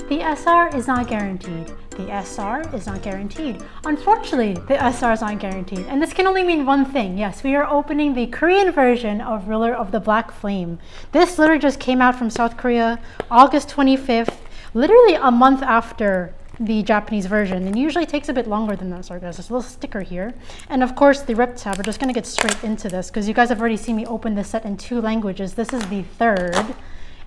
The SR is not guaranteed. The SR is not guaranteed. Unfortunately, the SR is not guaranteed. And this can only mean one thing. Yes, we are opening the Korean version of Ruler of the Black Flame. This literally just came out from South Korea, August 25th, literally a month after the Japanese version, and usually takes a bit longer than that. Sorry guys, there's a little sticker here. And of course the rip tab, we're just gonna get straight into this because you guys have already seen me open this set in 2 languages. This is the 3rd.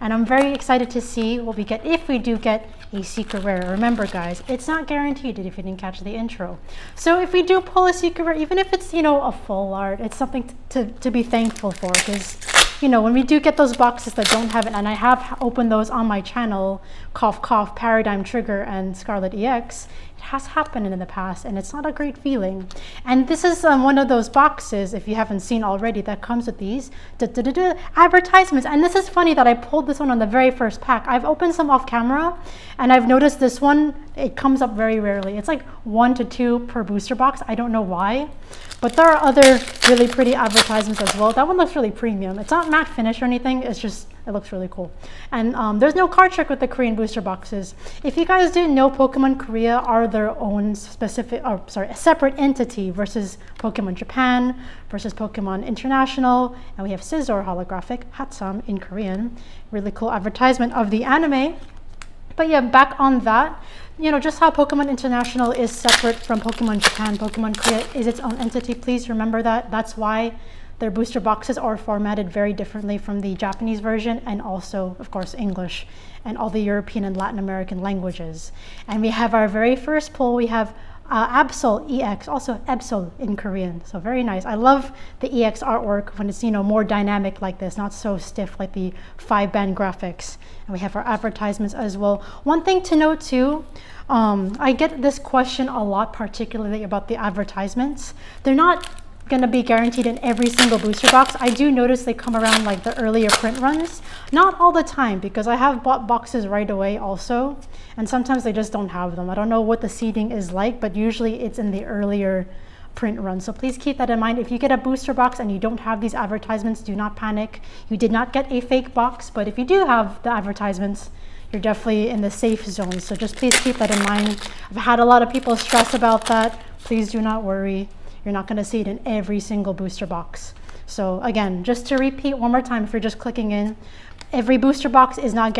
And I'm very excited to see what we get if we do get a secret rare. Remember guys, it's not guaranteed if you didn't catch the intro. So if we do pull a secret rare, even if it's, a full art, it's something to be thankful for, because when we do get those boxes that don't have it, and I have opened those on my channel, Cough Cough, Paradigm Trigger, and Scarlet EX, it has happened in the past, and it's not a great feeling. And this is one of those boxes, if you haven't seen already, that comes with these advertisements. And this is funny that I pulled this one on the very first pack. I've opened some off camera, and I've noticed this one, it comes up very rarely. It's like 1 to 2 per booster box. I don't know why. But there are other really pretty advertisements as well. That one looks really premium. It's not matte finish or anything. It's just, it looks really cool. And there's no card trick with the Korean booster boxes. If you guys didn't know, Pokemon Korea are their own a separate entity versus Pokemon Japan, versus Pokemon International. And we have Scizor holographic, Hatsam in Korean. Really cool advertisement of the anime. But yeah, back on that, just how Pokemon International is separate from Pokemon Japan, Pokemon Korea is its own entity. Please remember that. That's why their booster boxes are formatted very differently from the Japanese version, and also, of course, English and all the European and Latin American languages. And we have our very first pull. We have Absol EX, also Absol in Korean. So very nice. I love the EX artwork when it's more dynamic like this, not so stiff like the 5-band graphics. And we have our advertisements as well. One thing to note too, I get this question a lot, particularly about the advertisements. They're not going to be guaranteed in every single booster box. I do notice they come around like the earlier print runs. Not all the time, because I have bought boxes right away also, and sometimes they just don't have them. I don't know what the seeding is like, but usually it's in the earlier print run. So please keep that in mind. If you get a booster box and you don't have these advertisements, do not panic. You did not get a fake box, but if you do have the advertisements, you're definitely in the safe zone. So just please keep that in mind. I've had a lot of people stress about that. Please do not worry. You're not going to see it in every single booster box. So again, just to repeat one more time, if you're just clicking in, every booster box is not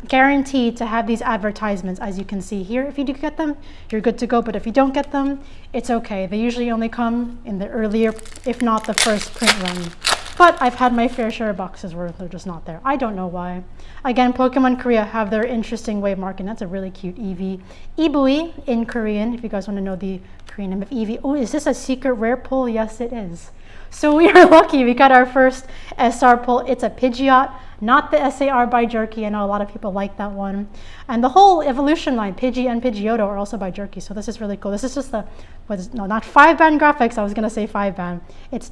guaranteed to have these advertisements. As you can see here, if you do get them, you're good to go. But if you don't get them, it's okay. They usually only come in the earlier, if not the first print run. But I've had my fair share of boxes where they're just not there. I don't know why. Again, Pokemon Korea have their interesting way of marking. That's a really cute Eevee. Ibui in Korean, if you guys want to know the Korean name of Eevee. Oh, is this a secret rare pull? Yes, it is. So we are lucky. We got our first SR pull. It's a Pidgeot, not the SAR by Jerky. I know a lot of people like that one. And the whole evolution line, Pidgey and Pidgeotto, are also by Jerky. So this is really cool. This is just not 5-band graphics. I was going to say 5-band. It's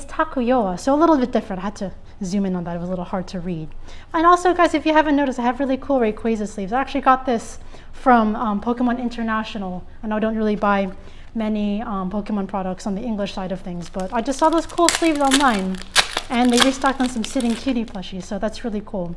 Takuyoa, so a little bit different. I had to zoom in on that. It was a little hard to read. And also, guys, if you haven't noticed, I have really cool Rayquaza sleeves. I actually got this from Pokemon International. I know I don't really buy many Pokemon products on the English side of things, but I just saw those cool sleeves online, and they restocked on some Sitting Cutie plushies, so that's really cool.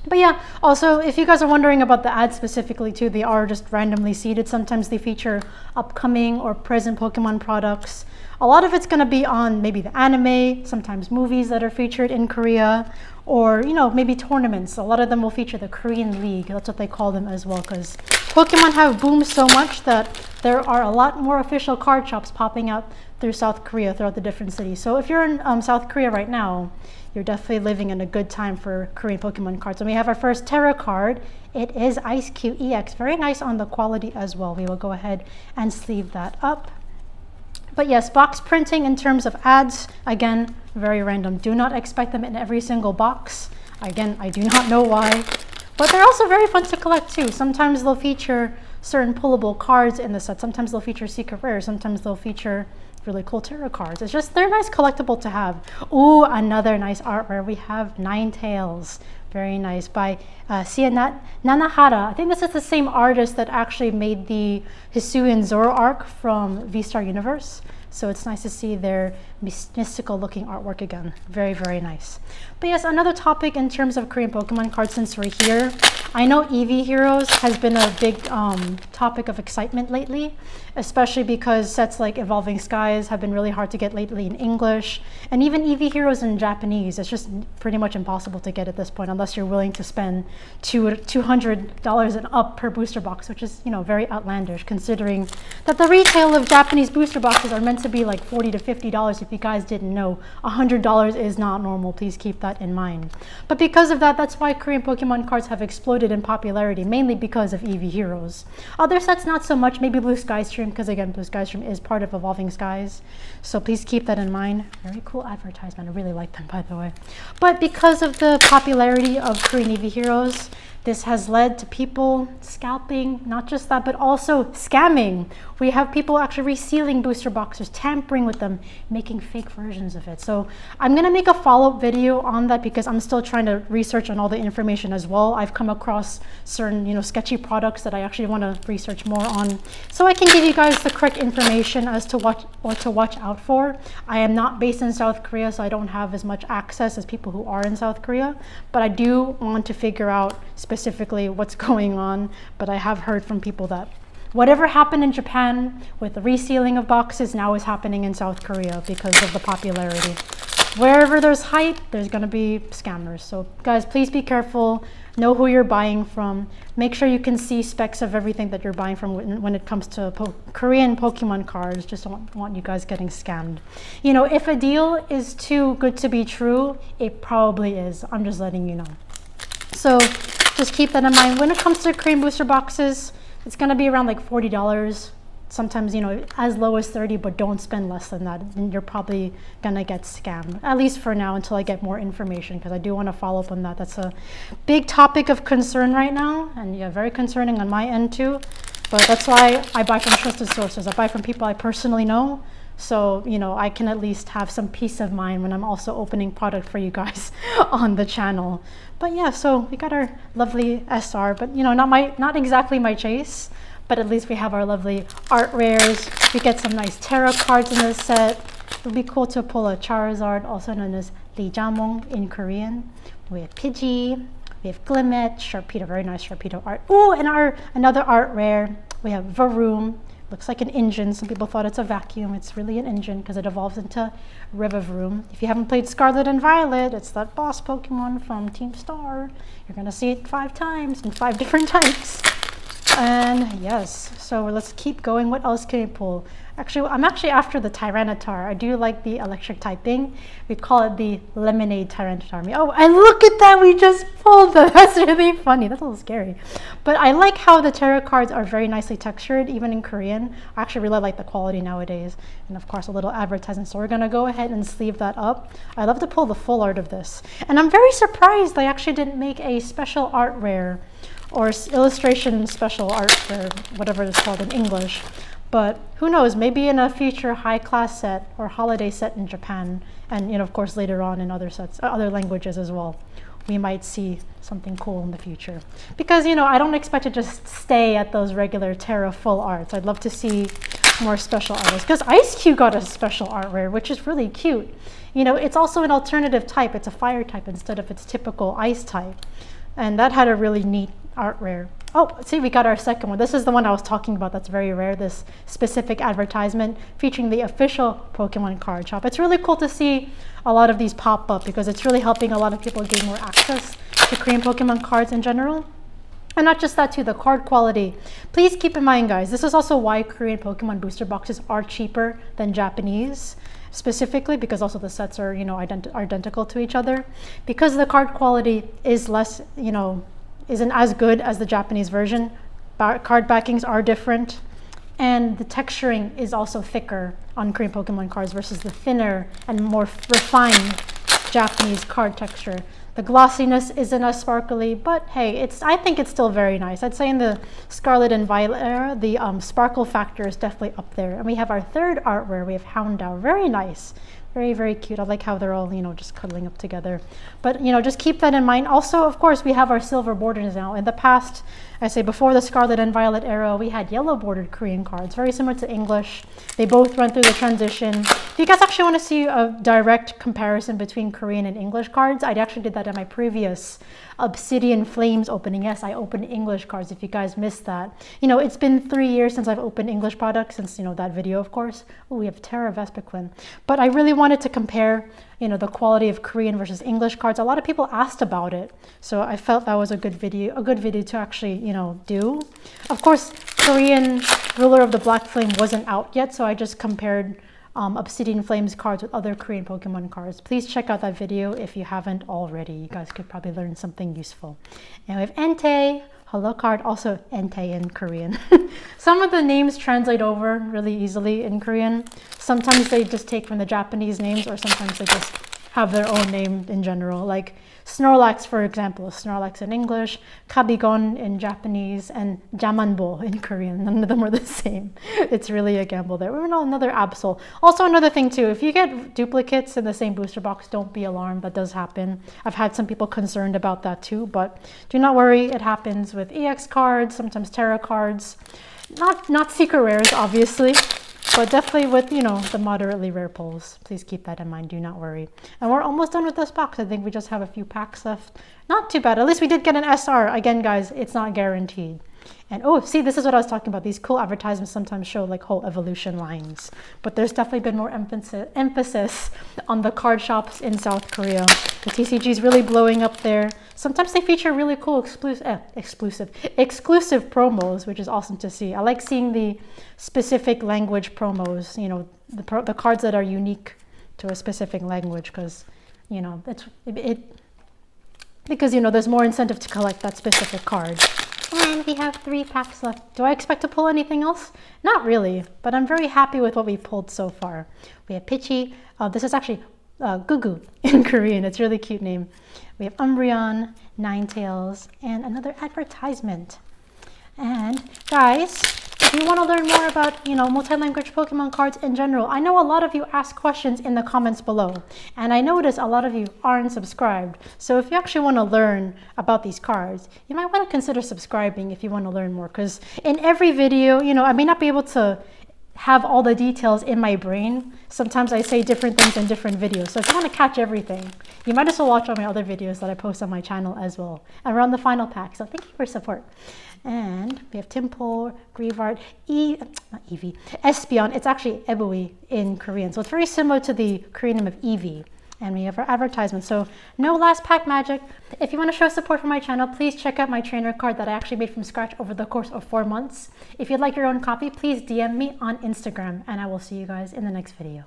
But yeah, also, if you guys are wondering about the ads specifically too, they are just randomly seeded. Sometimes they feature upcoming or present Pokemon products. A lot of it's going to be on maybe the anime, sometimes movies that are featured in Korea, or maybe tournaments. A lot of them will feature the Korean League. That's what they call them as well, because Pokemon have boomed so much that there are a lot more official card shops popping up through South Korea, throughout the different cities. So if you're in South Korea right now, you're definitely living in a good time for Korean Pokemon cards. And we have our first Terra card. It is Ice Q EX. Very nice on the quality as well. We will go ahead and sleeve that up. But yes, box printing in terms of ads, again, very random. Do not expect them in every single box. Again, I do not know why. But they're also very fun to collect too. Sometimes they'll feature certain pullable cards in the set. Sometimes they'll feature secret rares. Sometimes they'll feature really cool tarot cards. It's just, they're nice collectible to have. Ooh, another nice art rare. We have Ninetales. Very nice, by Sia Nanahara. I think this is the same artist that actually made the Hisuian Zoro arc from V-Star Universe. So it's nice to see their mystical looking artwork again. Very, very nice. But yes, another topic in terms of Korean Pokemon cards since we're here. I know EV Heroes has been a big topic of excitement lately, especially because sets like Evolving Skies have been really hard to get lately in English. And even EV Heroes in Japanese, it's just pretty much impossible to get at this point unless you're willing to spend $200 and up per booster box, which is, you know, very outlandish considering that the retail of Japanese booster boxes are meant to be like $40 to $50. If you guys didn't know, $100 is not normal. Please keep that in mind. But because of that, that's why Korean Pokemon cards have exploded in popularity, mainly because of EV Heroes. Other sets, not so much. Maybe Blue Sky Stream, because again, Blue Sky Stream is part of Evolving Skies. So please keep that in mind. Very cool advertisement. I really like them, by the way. But because of the popularity of Korean EV Heroes, this has led to people scalping, not just that, but also scamming. We have people actually resealing booster boxes, tampering with them, making fake versions of it. So I'm gonna make a follow-up video on that because I'm still trying to research on all the information as well. I've come across certain, you know, sketchy products that I actually wanna research more on, so I can give you guys the correct information as to what to watch out for. I am not based in South Korea, so I don't have as much access as people who are in South Korea, but I do want to figure out specifically what's going on. But I have heard from people that whatever happened in Japan with the resealing of boxes now is happening in South Korea because of the popularity. Wherever there's hype, there's going to be scammers. So guys, please be careful. Know who you're buying from. Make sure you can see specs of everything that you're buying from when it comes to Korean Pokemon cards. Just don't want you guys getting scammed. You know, if a deal is too good to be true, it probably is. I'm just letting you know. So just keep that in mind. When it comes to Korean booster boxes, it's going to be around like $40. Sometimes, you know, as low as 30, but don't spend less than that. And you're probably going to get scammed, at least for now, until I get more information, because I do want to follow up on that. That's a big topic of concern right now, and yeah, very concerning on my end too. But that's why I buy from trusted sources. I buy from people I personally know. So, you know, I can at least have some peace of mind when I'm also opening product for you guys on the channel. But yeah, so we got our lovely SR, but you know, not exactly my chase, but at least we have our lovely art rares. We get some nice tarot cards in this set. It would be cool to pull a Charizard, also known as Lee Jamong in Korean. We have Pidgey, we have Glimmet, Sharpedo, very nice Sharpedo art. Ooh, and another art rare, we have Varoom. Looks like an engine. Some people thought it's a vacuum. It's really an engine because it evolves into Rivavroom. If you haven't played Scarlet and Violet, it's that boss Pokemon from Team Star. You're going to see it 5 times in 5 different types. And yes, so let's keep going. What else can we pull? Actually, I'm actually after the Tyranitar. I do like the electric typing. We call it the Lemonade Tyranitar. Oh, and look at that! We just pulled that. That's really funny. That's a little scary. But I like how the tarot cards are very nicely textured, even in Korean. I actually really like the quality nowadays. And of course, a little advertising. So we're going to go ahead and sleeve that up. I love to pull the full art of this. And I'm very surprised they actually didn't make a special art rare or illustration special art, or whatever it's called in English. But who knows, maybe in a future high-class set or holiday set in Japan, and you know, of course, later on in other sets, other languages as well, we might see something cool in the future. Because, you know, I don't expect to just stay at those regular Terra full arts. I'd love to see more special artists. Because Ice Cube got a special art rare, which is really cute. You know, it's also an alternative type. It's a fire type instead of its typical ice type. And that had a really neat art rare. Oh, see, we got our second one. This is the one I was talking about that's very rare, this specific advertisement featuring the official Pokemon card shop. It's really cool to see a lot of these pop up because it's really helping a lot of people gain more access to Korean Pokemon cards in general. And not just that too, the card quality. Please keep in mind, guys, this is also why Korean Pokemon booster boxes are cheaper than Japanese, specifically because also the sets are, you know, identical to each other. Because the card quality is less, you know, isn't as good as the Japanese version. Card backings are different, and the texturing is also thicker on Korean Pokemon cards versus the thinner and more refined Japanese card texture. The glossiness isn't as sparkly, but hey, I think it's still very nice. I'd say in the Scarlet and Violet era, the sparkle factor is definitely up there. And we have our third art rare. We have Houndour, very nice. Very, very cute. I like how they're all, you know, just cuddling up together. But, you know, just keep that in mind. Also, of course, we have our silver borders now. In the past, I say before the Scarlet and Violet era, we had yellow bordered Korean cards, very similar to English. They both run through the transition. If you guys actually want to see a direct comparison between Korean and English cards, I actually did that in my previous Obsidian Flames opening. Yes, I opened English cards if you guys missed that. You know, it's been 3 years since I've opened English products, since, you know, that video, of course. Oh, we have Terra Vespiquen. But I really wanted to compare, you know, the quality of Korean versus English cards. A lot of people asked about it, so I felt that was a good video to actually, you know, do. Of course, Korean Ruler of the Black Flame wasn't out yet, so I just compared Obsidian Flames cards with other Korean Pokemon cards. Please check out that video if you haven't already. You guys could probably learn something useful. And we have Entei, hello card, also Entei in Korean. Some of the names translate over really easily in Korean. Sometimes they just take from the Japanese names, or sometimes they just have their own name in general. Like Snorlax, for example, Snorlax in English, Kabigon in Japanese, and Jamanbo in Korean. None of them are the same. It's really a gamble there. We're another Absol. Also, another thing too, if you get duplicates in the same booster box, don't be alarmed. That does happen. I've had some people concerned about that too, but do not worry. It happens with EX cards, sometimes Terra cards. Not secret rares, obviously, but definitely with, you know, the moderately rare pulls. Please keep that in mind. Do not worry. And we're almost done with this box. I think we just have a few packs left. Not too bad. At least we did get an SR. Again, guys, it's not guaranteed. And oh, see, this is what I was talking about. These cool advertisements sometimes show like whole evolution lines. But there's definitely been more emphasis on the card shops in South Korea. The TCG is really blowing up there. Sometimes they feature really cool exclusive promos, which is awesome to see. I like seeing the specific language promos, you know, the cards that are unique to a specific language, because, you know, because, you know, there's more incentive to collect that specific card. And we have 3 packs left. Do I expect to pull anything else? Not really, but I'm very happy with what we pulled so far. We have Pichi. This is actually Gugu in Korean. It's a really cute name. We have Umbreon, Ninetales, and another advertisement. And guys, if you want to learn more about, you know, multi-language Pokemon cards in general, I know a lot of you ask questions in the comments below, and I notice a lot of you aren't subscribed. So if you actually want to learn about these cards, you might want to consider subscribing if you want to learn more, because in every video, you know, I may not be able to have all the details in my brain. Sometimes I say different things in different videos. So if you want to catch everything, you might as well watch all my other videos that I post on my channel as well. And we're on the final pack, so thank you for support. And we have Timpo, Grievart, not Eevee, Espeon. It's actually Ebui in Korean. So it's very similar to the Korean name of Eevee. And we have our advertisement. So no last pack magic. If you want to show support for my channel, please check out my trainer card that I actually made from scratch over the course of 4 months. If you'd like your own copy, please DM me on Instagram, and I will see you guys in the next video.